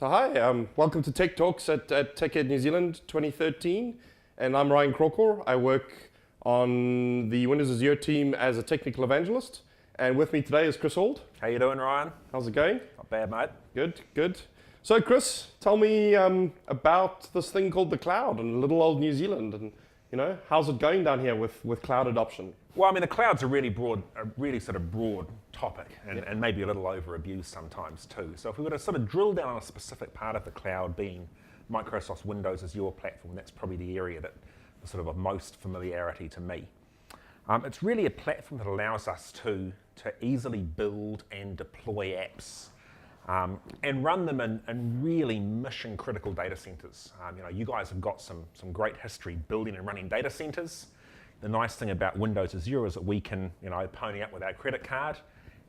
So hi, welcome to TechTalks at TechEd New Zealand 2013, and I'm Ryan Crawcor. I work on the Windows Azure team as a technical evangelist, and with me today is Chris Auld. How you doing, Ryan? How's it going? Not bad, mate. Good, good. So Chris, tell me about this thing called the cloud and little old New Zealand, and how's it going down here with cloud adoption? Well, I mean, the cloud's a really sort of broad topic, and maybe a little over-abused sometimes too. So if we were to sort of drill down on a specific part of the cloud being Microsoft's Windows Azure platform, that's probably the area that is sort of most familiarity to me. It's really a platform that allows us to easily build and deploy apps and run them in really mission-critical data centers. You guys have got some great history building and running data centers. The nice thing about Windows Azure is that we can, pony up with our credit card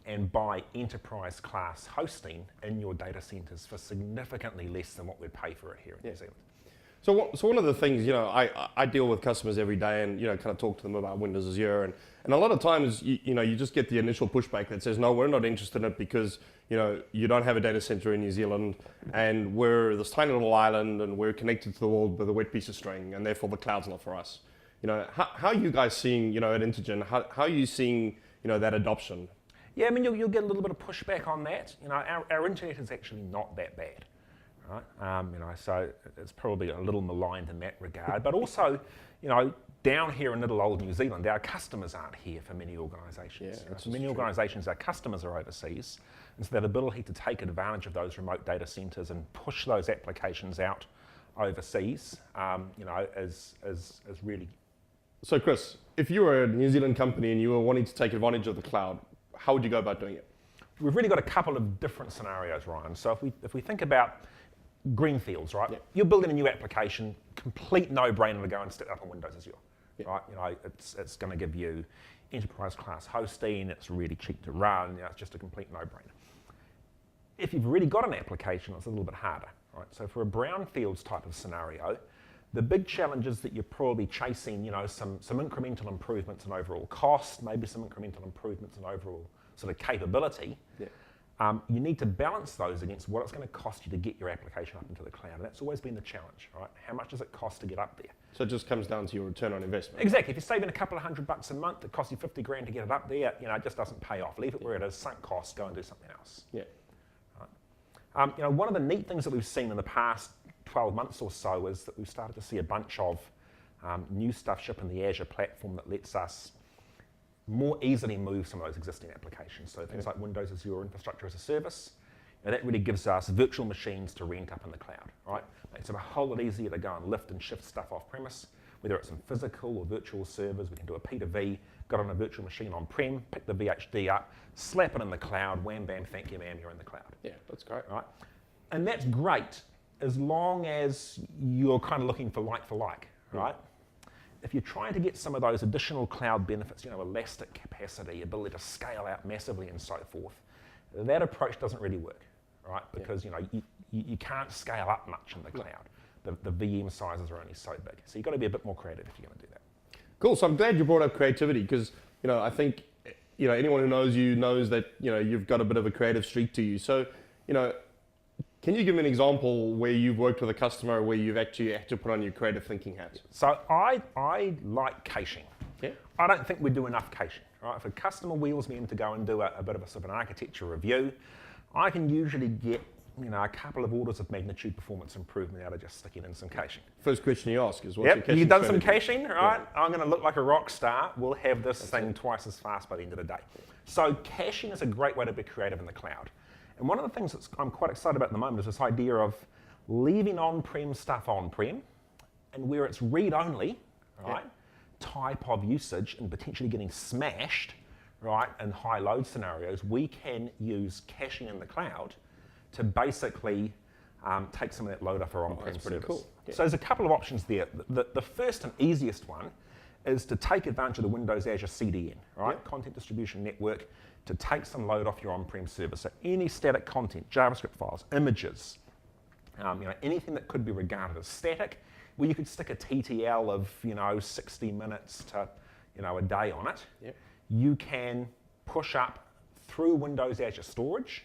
and buy enterprise class hosting in your data centers for significantly less than what we'd pay for it here in New Zealand. So one of the things, I deal with customers every day and, kind of talk to them about Windows Azure. And a lot of times, you just get the initial pushback that says, no, we're not interested in it because, you don't have a data center in New Zealand and we're this tiny little island and we're connected to the world with a wet piece of string and therefore the cloud's not for us. How are you guys seeing, at Intergen, how are you seeing, that adoption? Yeah, I mean, you'll get a little bit of pushback on that. Our internet is actually not that bad, right? So it's probably a little maligned in that regard. But also, down here in little old New Zealand, our customers aren't here for many organisations. Yeah, for many organisations, our customers are overseas, and so that ability to take advantage of those remote data centres and push those applications out overseas, is really. So Chris, if you were a New Zealand company and you were wanting to take advantage of the cloud, how would you go about doing it? We've really got a couple of different scenarios, Ryan. So if we think about greenfields, right? Yeah. You're building a new application, complete no-brainer to go and stick up on Windows Azure, right? It's going to give you enterprise class hosting. It's really cheap to run. It's just a complete no-brainer. If you've already got an application, it's a little bit harder, right? So for a brownfields type of scenario, the big challenge is that you're probably chasing, some incremental improvements in overall cost, maybe some incremental improvements in overall sort of capability. Yeah. You need to balance those against what it's going to cost you to get your application up into the cloud. And that's always been the challenge, right? How much does it cost to get up there? So it just comes down to your return on investment. Exactly. If you're saving a couple of $100 a month, it costs you 50 grand to get it up there, it just doesn't pay off. Leave it where it is, sunk cost, go and do something else. Yeah. Right? One of the neat things that we've seen in the past 12 months or so is that we've started to see a bunch of new stuff ship in the Azure platform that lets us more easily move some of those existing applications. So things like Windows Azure Infrastructure as a Service, that really gives us virtual machines to rent up in the cloud, right? Makes it a whole lot easier to go and lift and shift stuff off premise, whether it's in physical or virtual servers. We can do a P2V, got on a virtual machine on-prem, pick the VHD up, slap it in the cloud, wham, bam, thank you, ma'am, you're in the cloud. Yeah, that's great. Right? And that's great as long as you're kind of looking for like, right? If you're trying to get some of those additional cloud benefits, elastic capacity, ability to scale out massively and so forth, that approach doesn't really work, right? Because you can't scale up much in the cloud. The VM sizes are only so big. So you've got to be a bit more creative if you're going to do that. Cool. So I'm glad you brought up creativity because, I think, anyone who knows you knows that, you've got a bit of a creative streak to you. So, can you give me an example where you've worked with a customer where you've actually had to put on your creative thinking hat? So I like caching. Yeah. I don't think we do enough caching. Right? If a customer wheels me in to go and do a bit of a sort of an architecture review, I can usually get a couple of orders of magnitude performance improvement out of just sticking in some caching. First question you ask is, what's your caching You've done strategy? some caching, right? Yeah. I'm going to look like a rock star. We'll have this thing twice as fast by the end of the day. So caching is a great way to be creative in the cloud. And one of the things that I'm quite excited about at the moment is this idea of leaving on-prem stuff on-prem, and where it's read-only, right, type of usage and potentially getting smashed, right, in high load scenarios, we can use caching in the cloud to basically take some of that load off our on-prem service. Cool. Yeah. So there's a couple of options there. The first and easiest one is to take advantage of the Windows Azure CDN, right, Content Distribution Network, to take some load off your on-prem service. So any static content, JavaScript files, images, anything that could be regarded as static, where you could stick a TTL of 60 minutes to a day on it, you can push up through Windows Azure Storage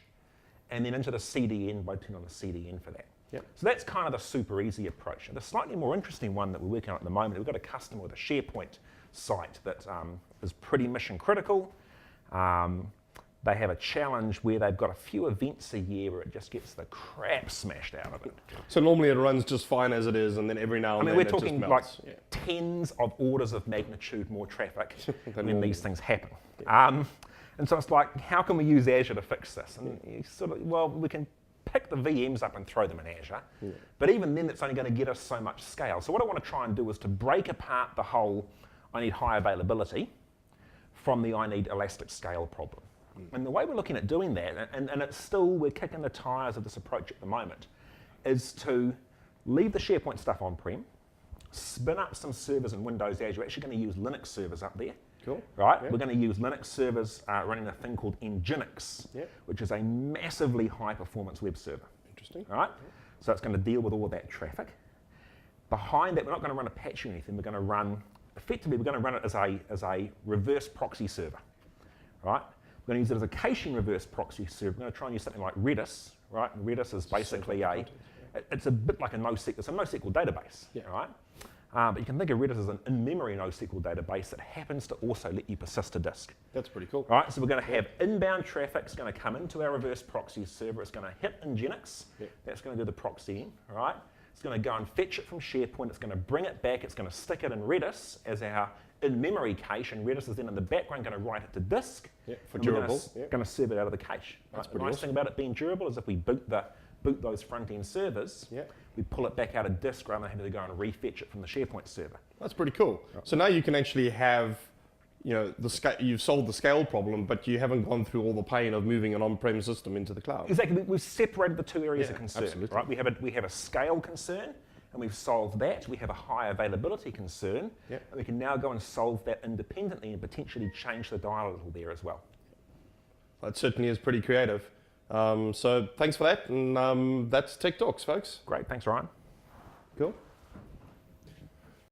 and then into the CDN by turning on the CDN for that. Yep. So that's kind of the super easy approach. And the slightly more interesting one that we're working on at the moment, we've got a customer with a SharePoint site that is pretty mission critical. They have a challenge where they've got a few events a year where it just gets the crap smashed out of it. So normally it runs just fine as it is, and then every now and then we're it just talking like melts. tens of orders of magnitude more traffic when normal. these things happen. And so it's like, how can we use Azure to fix this? And you sort of, well, we can pick the VMs up and throw them in Azure, but even then it's only going to get us so much scale. So what I want to try and do is to break apart the whole I need high availability from the I need elastic scale problem. And the way we're looking at doing that, and it's still, we're kicking the tires of this approach at the moment, is to leave the SharePoint stuff on-prem, spin up some servers in Windows Azure. We're actually going to use Linux servers up there. Cool. Right? Yep. We're going to use Linux servers running a thing called Nginx, which is a massively high-performance web server. Interesting. Right? So it's going to deal with all of that traffic. Behind that, we're not going to run Apache or anything. We're going to run, effectively, we're going to run it as a reverse proxy server. Right? We're going to use it as a caching reverse proxy server. We're going to try and use something like Redis. Right? And Redis is basically it's a bit like a NoSQL. It's a NoSQL database. Right? But you can think of Redis as an in-memory NoSQL database that happens to also let you persist to disk. That's pretty cool. Right, so we're going to have inbound traffic. It's going to come into our reverse proxy server. It's going to hit Nginx. That's going to do the proxying. Right? It's going to go and fetch it from SharePoint. It's going to bring it back. It's going to stick it in Redis as our in-memory cache, and Redis is then in the background going to write it to disk. For durable. Going to serve it out of the cache. That's The nice awesome. thing about it being durable is if we boot those front-end servers, we pull it back out of disk rather than having to go and refetch it from the SharePoint server. That's pretty cool. So now you can actually have, you've solved the scale problem, but you haven't gone through all the pain of moving an on-prem system into the cloud. Exactly. We've separated the two areas of concern. Absolutely. Right? We have a scale concern, and we've solved that. We have a high availability concern, and we can now go and solve that independently and potentially change the dial a little there as well. That certainly is pretty creative. So thanks for that, and that's TechTalks, folks. Great. Thanks, Ryan. Cool.